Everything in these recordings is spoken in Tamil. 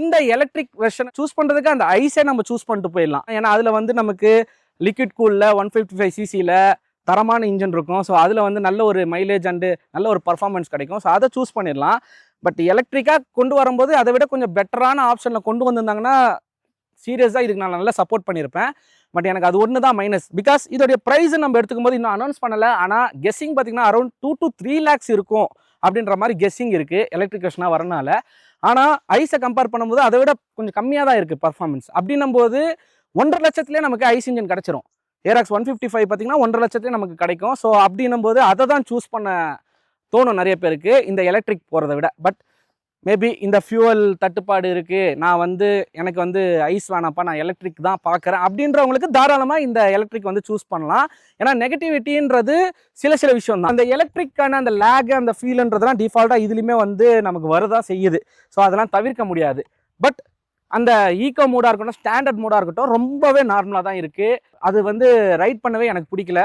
இந்த எலக்ட்ரிக் வெர்ஷன் சூஸ் பண்ணுறதுக்கு அந்த ஐஸே நம்ம சூஸ் பண்ணிட்டு போயிடலாம். ஏன்னா அதில் வந்து நமக்கு லிக்விட் கூலில் 155 சிசியில் தரமான இன்ஜின் இருக்கும். ஸோ அதில் வந்து நல்ல ஒரு மைலேஜ் அண்டு நல்ல ஒரு பர்ஃபார்மன்ஸ் கிடைக்கும். ஸோ அதை சூஸ் பண்ணிடலாம். பட் எலக்ட்ரிக்காக கொண்டு வரும்போது அதை விட கொஞ்சம் பெட்டரான ஆப்ஷனில் கொண்டு வந்திருந்தாங்கன்னா சீரியஸாக இதுக்கு நான் நல்லா சப்போர்ட் பண்ணியிருப்பேன். பட் எனக்கு அது ஒன்று தான் மைனஸ். பிகாஸ் இதோடைய ப்ரைஸ் நம்ம எடுத்துக்கும் போது இன்னும் அனௌன்ஸ் பண்ணலை. ஆனால் கெஸ்ஸிங் பார்த்தீங்கன்னா அரௌண்ட் 2 to 3 lakhs இருக்கும் அப்படின்ற மாதிரி கெஸ்ஸிங் இருக்குது எலக்ட்ரிக் வெர்ஷனாக வரனால. ஆனால் ஐஸை கம்பேர் பண்ணும்போது அதை விட கொஞ்சம் கம்மியாக தான் இருக்குது பர்ஃபார்மன்ஸ். அப்படின்னும் போது 1.5 லட்சத்துலேயே நமக்கு ஐஸ் இன்ஜின் கிடச்சிரும். ஏராக்ஸ் 155 பார்த்தீங்கன்னா 1.5 லட்சத்துலேயே நமக்கு கிடைக்கும். ஸோ அப்படின்னும் போது அதை தான் சூஸ் பண்ண தோணும் நிறைய பேருக்கு இந்த எலக்ட்ரிக் போகிறத விட. பட் மேபி இந்த ஃபியூவல் தட்டுப்பாடு இருக்குது, நான் வந்து எனக்கு வந்து ஐஸ் வேணாப்பா, நான் எலக்ட்ரிக் தான் பார்க்குறேன் அப்படின்றவங்களுக்கு தாராளமாக இந்த எலக்ட்ரிக் வந்து சூஸ் பண்ணலாம். ஏன்னா நெகட்டிவிட்டின்றது சில விஷயம் தான். அந்த எலக்ட்ரிக்கான அந்த லேக் அந்த ஃபீல்ன்றதுலாம் டிஃபால்ட்டாக இதுலேயுமே வந்து நமக்கு வரதான் செய்யுது. ஸோ அதெல்லாம் தவிர்க்க முடியாது. பட் அந்த ஈகோ மூடாக இருக்கட்டும், ஸ்டாண்டர்ட் மூடாக இருக்கட்டும், ரொம்பவே நார்மலாக தான் இருக்குது. அது வந்து ரைட் பண்ணவே எனக்கு பிடிக்கல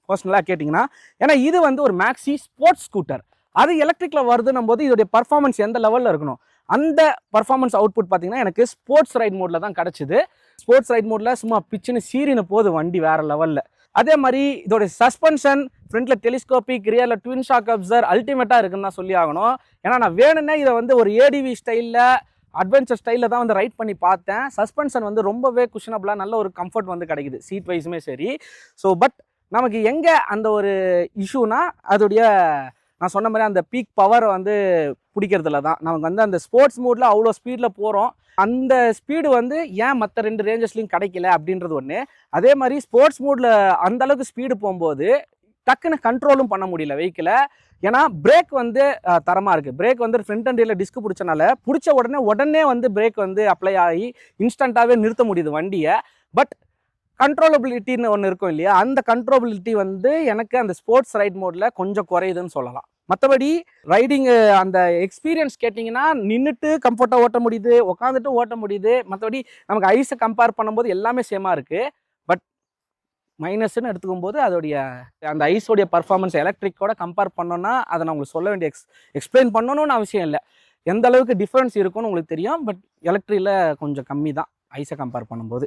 பர்சனலாக கேட்டிங்கன்னா. ஏன்னா இது வந்து ஒரு மேக்ஸி ஸ்போர்ட்ஸ் ஸ்கூட்டர். அது எலக்ட்ரிக்கில் வருதுன்னும் போது இதோடைய பர்ஃபார்மன்ஸ் எந்த லெவலில் இருக்கணும், அந்த பர்ஃபார்மன்ஸ் அவுட்புட் பார்த்தீங்கன்னா எனக்கு ஸ்போர்ட்ஸ் ரைட் மோடில் தான் கிடச்சிது. ஸ்போர்ட்ஸ் ரைட் மோடில் சும்மா பிச்சுன்னு சீரின்னு போகுது வண்டி வேறு லெவலில். அதே மாதிரி இதோடைய சஸ்பென்ஷன் ஃப்ரண்ட்டில் டெலிஸ்கோபிக், ரியரில் ட்வின் ஷாக் அப்சர் அல்டிமேட்டாக இருக்குன்னு தான் சொல்லி ஆகணும். ஏன்னா நான் வேணும்னா இதை வந்து ஒரு ஏடிவி ஸ்டைலில் அட்வென்ச்சர் ஸ்டைலில் தான் வந்து ரைட் பண்ணி பார்த்தேன். சஸ்பென்ஷன் வந்து ரொம்பவே குஷனபிளாக நல்ல ஒரு கம்ஃபர்ட் வந்து கிடைக்குது, சீட் வைஸுமே சரி. ஸோ பட் நமக்கு எங்கே அந்த ஒரு இஷ்யூனா அதோடைய நான் சொன்ன மாதிரி அந்த பீக் பவரை வந்து பிடிக்கிறதுல தான். நமக்கு வந்து அந்த ஸ்போர்ட்ஸ் மோடில் அவ்வளோ ஸ்பீடில் போகிறோம், அந்த ஸ்பீடு வந்து ஏன் மற்ற 2 ரேஞ்சஸ்லையும் கிடைக்கல அப்படின்றது ஒன்று. அதே மாதிரி ஸ்போர்ட்ஸ் மோடில் அந்தளவுக்கு ஸ்பீடு போகும்போது டக்குன்னு கண்ட்ரோலும் பண்ண முடியல வெஹிக்கிளை. ஏன்னா பிரேக் வந்து தரமாக இருக்குது. பிரேக் வந்து ஃப்ரண்ட் அண்ட் ரியரில் டிஸ்க் பிடிச்சனால பிடிச்ச உடனே வந்து பிரேக் வந்து அப்ளை ஆகி இன்ஸ்டண்ட்டாகவே நிறுத்த முடியுது வண்டியை. பட் கண்ட்ரோலபிலிட்டின்னு ஒன்று இருக்கும் இல்லையா, அந்த கண்ட்ரோலபிலிட்டி வந்து எனக்கு அந்த ஸ்போர்ட்ஸ் ரைட் மோடில் கொஞ்சம் குறையுதுன்னு சொல்லலாம். மற்றபடி ரைடிங்கு அந்த எக்ஸ்பீரியன்ஸ் கேட்டிங்கன்னா நின்றுட்டு கம்ஃபர்ட்டாக ஓட்ட முடியுது, உட்காந்துட்டு ஓட்ட முடியுது. மற்றபடி நமக்கு ஐஸை கம்பேர் பண்ணும்போது எல்லாமே சேமாக இருக்குது. பட் மைனஸ்ன்னு எடுத்துக்கும் போது அதோடைய அந்த ஐஸோடைய பர்ஃபார்மன்ஸ் எலக்ட்ரிக்கோட கம்பேர் பண்ணோன்னா அதை நான் உங்களுக்கு சொல்ல வேண்டிய எக்ஸ்பிளைன் பண்ணணும்னு அவசியம் இல்லை. எந்த அளவுக்கு டிஃப்ரென்ஸ் இருக்குன்னு உங்களுக்கு தெரியும். பட் எலக்ட்ரிக்கில் கொஞ்சம் கம்மி தான் ஐஸை கம்பேர் பண்ணும்போது.